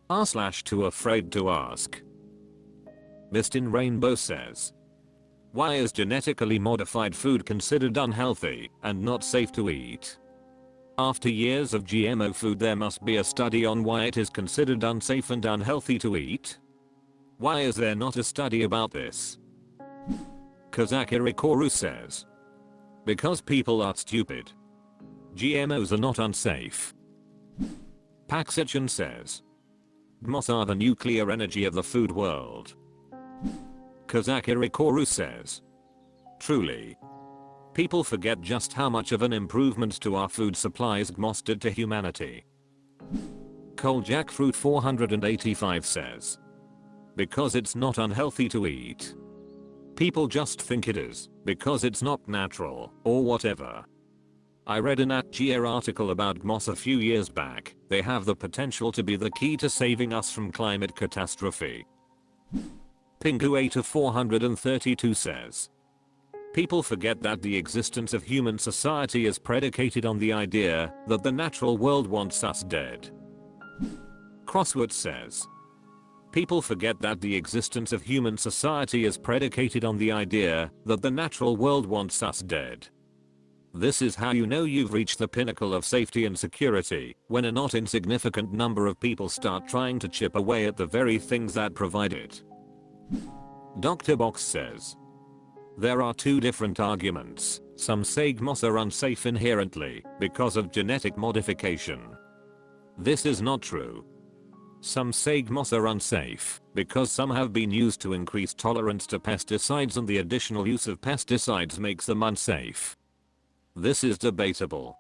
r/TooAfraidToAsk. Mist in Rainbow says, why is genetically modified food considered unhealthy and not safe to eat? After years of GMO food, there must be a study on why it is considered unsafe and unhealthy to eat. Why is there not a study about this? Kazakirikoru says, because people are stupid. GMOs are not unsafe. Paxichan says, GMOs are the nuclear energy of the food world. Kazakirikoru says, truly. People forget just how much of an improvement to our food supplies GMOs did to humanity. Cold Jackfruit 485 says, because it's not unhealthy to eat. People just think it is, because it's not natural, or whatever. I read an @GR article about GMOs a few years back. They have the potential to be the key to saving us from climate catastrophe. Pingu 432 says, people forget that the existence of human society is predicated on the idea that the natural world wants us dead. Crossword says, people forget that the existence of human society is predicated on the idea that the natural world wants us dead. This is how you know you've reached the pinnacle of safety and security, when a not insignificant number of people start trying to chip away at the very things that provide it. Dr. Box says, there are two different arguments. Some say GMOs are unsafe inherently because of genetic modification. This is not true. Some say GMOs are unsafe because some have been used to increase tolerance to pesticides and the additional use of pesticides makes them unsafe. This is debatable.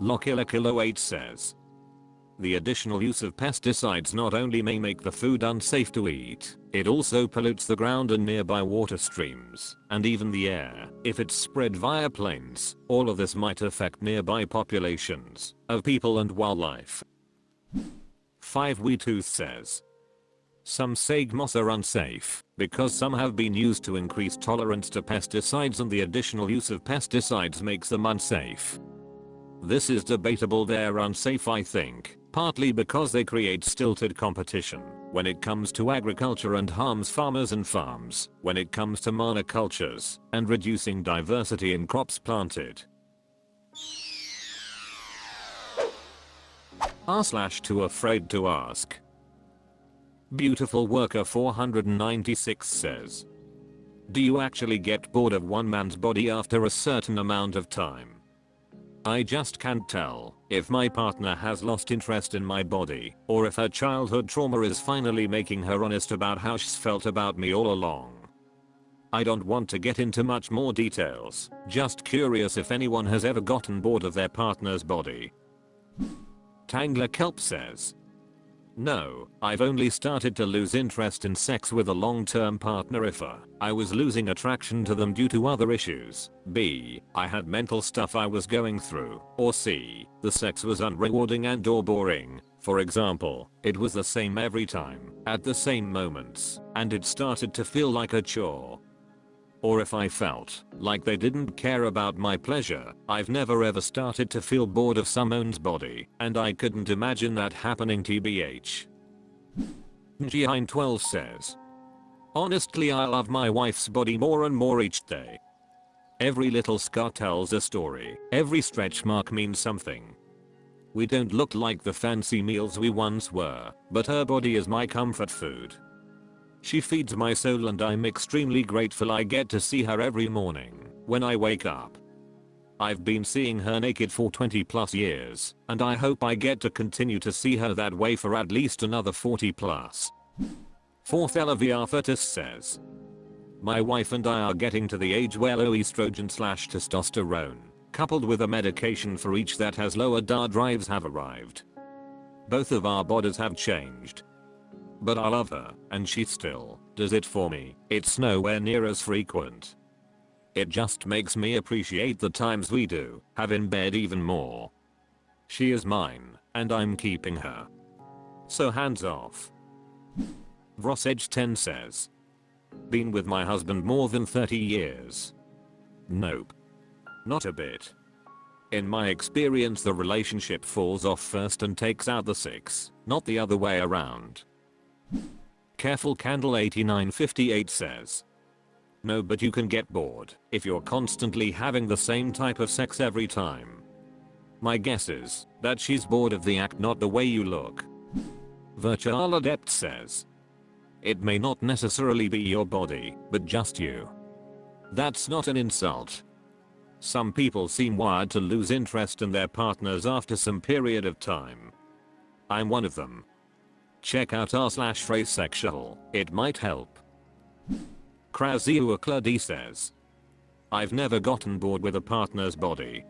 Lokilakilo8 says, the additional use of pesticides not only may make the food unsafe to eat, it also pollutes the ground and nearby water streams, and even the air. If it's spread via planes, all of this might affect nearby populations of people and wildlife. 5WeTooth says, some say GMOs are unsafe because some have been used to increase tolerance to pesticides and the additional use of pesticides makes them unsafe. This is debatable. They're unsafe, I think, partly because they create stilted competition when it comes to agriculture and harms farmers and farms when it comes to monocultures and reducing diversity in crops planted. r/TooAfraidToAsk. Beautiful Worker 496 says, do you actually get bored of one man's body after a certain amount of time? I just can't tell if my partner has lost interest in my body or if her childhood trauma is finally making her honest about how she's felt about me all along. I don't want to get into much more details, just curious if anyone has ever gotten bored of their partner's body. Tangler Kelp says, no, I've only started to lose interest in sex with a long-term partner if A, I was losing attraction to them due to other issues, B, I had mental stuff I was going through, or C, the sex was unrewarding and or boring. For example, it was the same every time, at the same moments, and it started to feel like a chore. Or if I felt like they didn't care about my pleasure. I've never ever started to feel bored of someone's body, and I couldn't imagine that happening tbh. Ngine12 says, honestly I love my wife's body more and more each day. Every little scar tells a story, every stretch mark means something. We don't look like the fancy meals we once were, but her body is my comfort food. She feeds my soul and I'm extremely grateful I get to see her every morning when I wake up. I've been seeing her naked for 20+ years, and I hope I get to continue to see her that way for at least another 40+. Fourth Eleviarthatus says, my wife and I are getting to the age where low estrogen/testosterone, coupled with a medication for each that has lower DAR drives have arrived. Both of our bodies have changed. But I love her, and she still does it for me. It's nowhere near as frequent. It just makes me appreciate the times we do have in bed even more. She is mine, and I'm keeping her. So hands off. Vrosedge10 says, been with my husband more than 30 years. Nope. Not a bit. In my experience the relationship falls off first and takes out the 6 not the other way around. Careful Candle 8958 says, no, but you can get bored if you're constantly having the same type of sex every time. My guess is that she's bored of the act, not the way you look. Virtual Adept says, it may not necessarily be your body, but just you. That's not an insult. Some people seem wired to lose interest in their partners after some period of time. I'm one of them. Check out r/phrasexual, it might help. Kraziuakladi says, I've never gotten bored with a partner's body.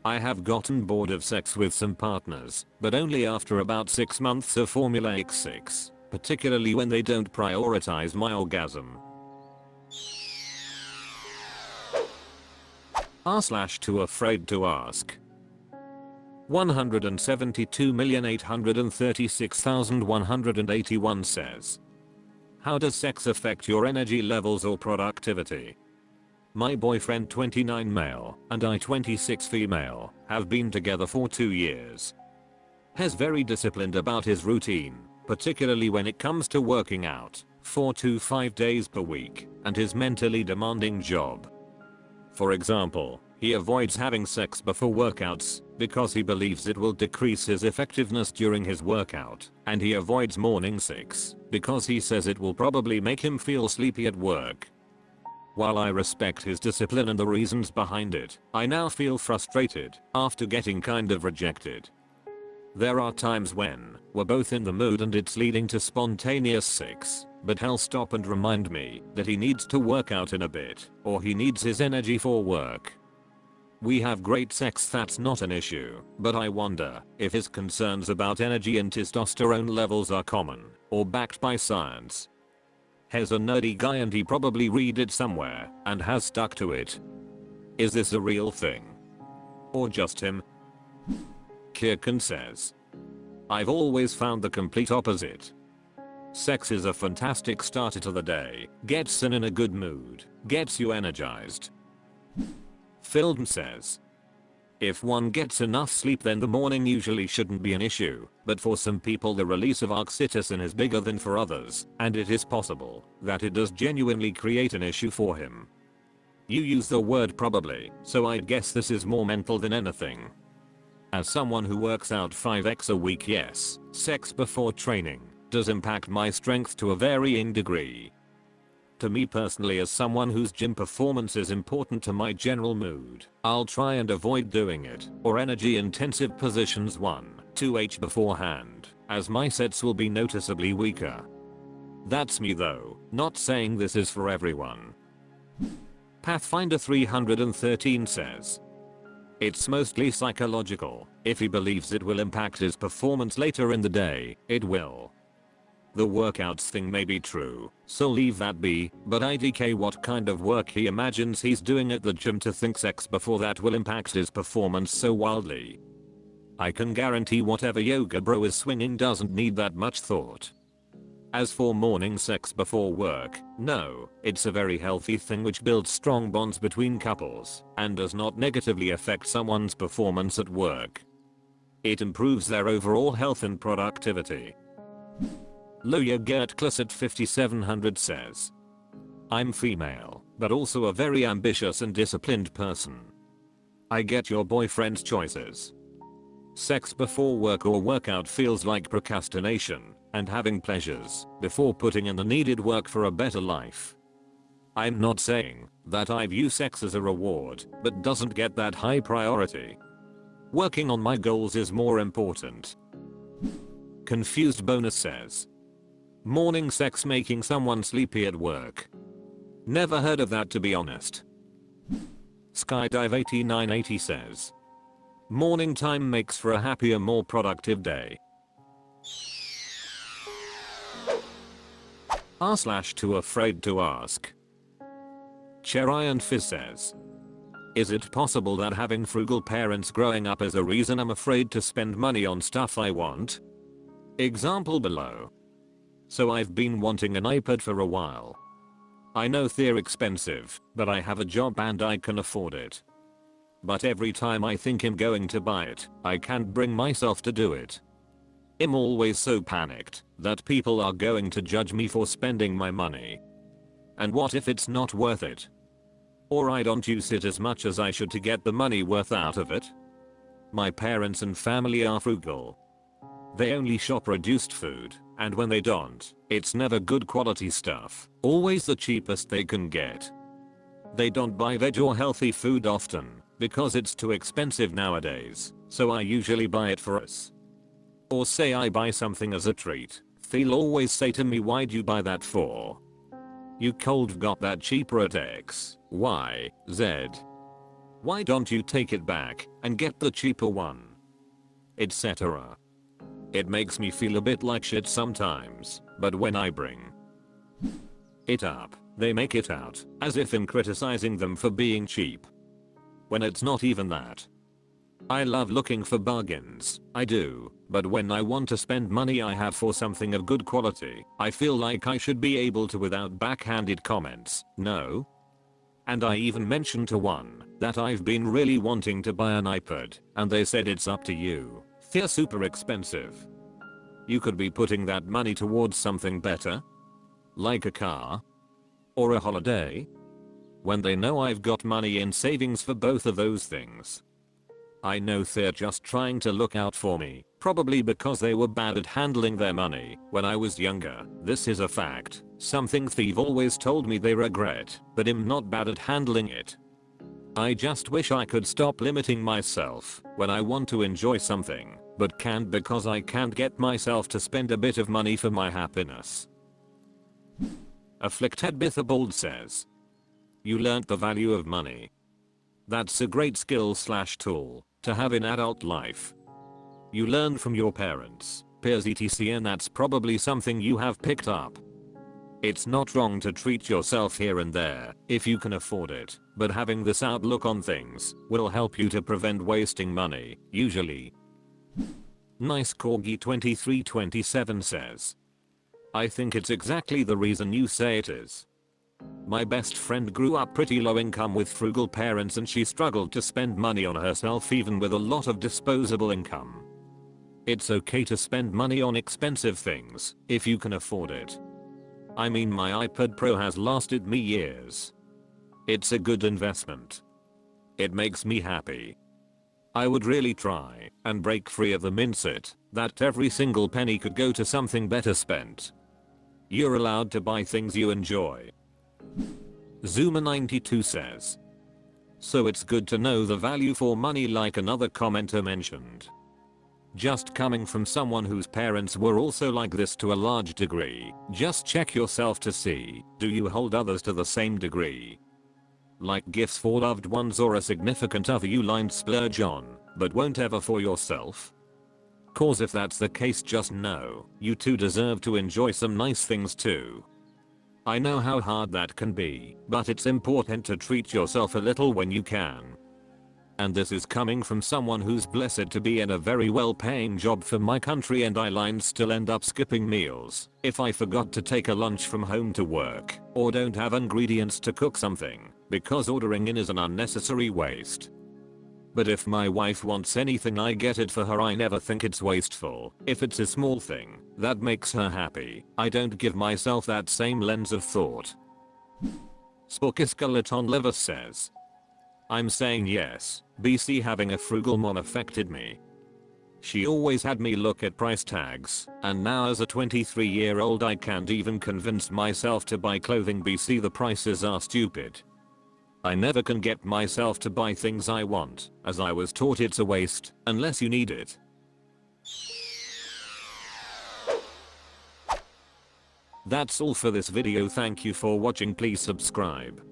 I have gotten bored of sex with some partners, but only after about 6 months of formulaic sex, particularly when they don't prioritize my orgasm. r/TooAfraidToAsk. 172,836,181 says, how does sex affect your energy levels or productivity? My boyfriend 29 male and I 26 female have been together for 2 years. He's very disciplined about his routine, particularly when it comes to working out 4 to 5 days per week and his mentally demanding job. For example, he avoids having sex before workouts because he believes it will decrease his effectiveness during his workout, and he avoids morning sex because he says it will probably make him feel sleepy at work. While I respect his discipline and the reasons behind it, I now feel frustrated after getting kind of rejected. There are times when we're both in the mood and it's leading to spontaneous sex, but he'll stop and remind me that he needs to work out in a bit, or he needs his energy for work. We have great sex, that's not an issue, but I wonder if his concerns about energy and testosterone levels are common or backed by science. He's a nerdy guy and he probably read it somewhere and has stuck to it. Is this a real thing? Or just him? Kirkan says, I've always found the complete opposite. Sex is a fantastic starter to the day, gets in a good mood, gets you energized. Filden says, if one gets enough sleep then the morning usually shouldn't be an issue, but for some people the release of oxytocin is bigger than for others, and it is possible that it does genuinely create an issue for him. You use the word probably, so I'd guess this is more mental than anything. As someone who works out 5x a week, yes, sex before training does impact my strength to a varying degree. To me personally, as someone whose gym performance is important to my general mood, I'll try and avoid doing it or energy intensive positions 1-2h beforehand, as my sets will be noticeably weaker. That's me though, not saying this is for everyone. Pathfinder 313 says, it's mostly psychological. If he believes it will impact his performance later in the day, it will. The workouts thing may be true, so leave that be, but IDK what kind of work he imagines he's doing at the gym to think sex before that will impact his performance so wildly. I can guarantee whatever yoga bro is swinging doesn't need that much thought. As for morning sex before work, no, it's a very healthy thing which builds strong bonds between couples and does not negatively affect someone's performance at work. It improves their overall health and productivity. Loya Gert Clisset 5700 says, I'm female, but also a very ambitious and disciplined person. I get your boyfriend's choices. Sex before work or workout feels like procrastination and having pleasures before putting in the needed work for a better life. I'm not saying that I view sex as a reward, but doesn't get that high priority. Working on my goals is more important. Confused Bonus says, morning sex making someone sleepy at work. Never heard of that to be honest. Skydive 8980 says, morning time makes for a happier, more productive day. r/TooAfraidToAsk. Cherian Fizz says, is it possible that having frugal parents growing up is a reason I'm afraid to spend money on stuff I want? Example below. So I've been wanting an iPad for a while. I know they're expensive, but I have a job and I can afford it. But every time I think I'm going to buy it, I can't bring myself to do it. I'm always so panicked that people are going to judge me for spending my money. And what if it's not worth it? Or I don't use it as much as I should to get the money worth out of it? My parents and family are frugal. They only shop reduced food, and when they don't, it's never good quality stuff, always the cheapest they can get. They don't buy veg or healthy food often, because it's too expensive nowadays, so I usually buy it for us. Or say I buy something as a treat, they'll always say to me, why'd you buy that for? You cold got that cheaper at X, Y, Z. Why don't you take it back and get the cheaper one? Etc. It makes me feel a bit like shit sometimes, but when I bring it up, they make it out as if I'm criticizing them for being cheap. When it's not even that. I love looking for bargains, I do, but when I want to spend money I have for something of good quality, I feel like I should be able to without backhanded comments, no? And I even mentioned to one that I've been really wanting to buy an iPad, and they said it's up to you. They're super expensive. You could be putting that money towards something better? Like a car? Or a holiday? When they know I've got money in savings for both of those things. I know they're just trying to look out for me, probably because they were bad at handling their money when I was younger. This is a fact, something they've always told me they regret, but I'm not bad at handling it. I just wish I could stop limiting myself when I want to enjoy something, but can't because I can't get myself to spend a bit of money for my happiness. Afflicted Bitherbold says, you learnt the value of money. That's a great skill/tool to have in adult life. You learn from your parents, peers etc, and that's probably something you have picked up. It's not wrong to treat yourself here and there if you can afford it, but having this outlook on things will help you to prevent wasting money, usually. Nice Corgi 2327 says, I think it's exactly the reason you say it is. My best friend grew up pretty low income with frugal parents and she struggled to spend money on herself even with a lot of disposable income. It's okay to spend money on expensive things if you can afford it. I mean, my iPad Pro has lasted me years. It's a good investment. It makes me happy. I would really try and break free of the mindset that every single penny could go to something better spent. You're allowed to buy things you enjoy. Zuma92 says, so it's good to know the value for money like another commenter mentioned. Just coming from someone whose parents were also like this to a large degree, just check yourself to see, do you hold others to the same degree? Like gifts for loved ones or a significant other you line splurge on, but won't ever for yourself? Cause if that's the case, just know, you too deserve to enjoy some nice things too. I know how hard that can be, but it's important to treat yourself a little when you can. And this is coming from someone who's blessed to be in a very well-paying job for my country, and I line still end up skipping meals if I forgot to take a lunch from home to work, or don't have ingredients to cook something, because ordering in is an unnecessary waste. But if my wife wants anything I get it for her. I never think it's wasteful. If it's a small thing that makes her happy, I don't give myself that same lens of thought. Spooky Skeleton Liver says, I'm saying yes, BC having a frugal mom affected me. She always had me look at price tags, and now as a 23-year-old I can't even convince myself to buy clothing. BC the prices are stupid. I never can get myself to buy things I want, as I was taught it's a waste unless you need it. That's all for this video. Thank you for watching. Please subscribe.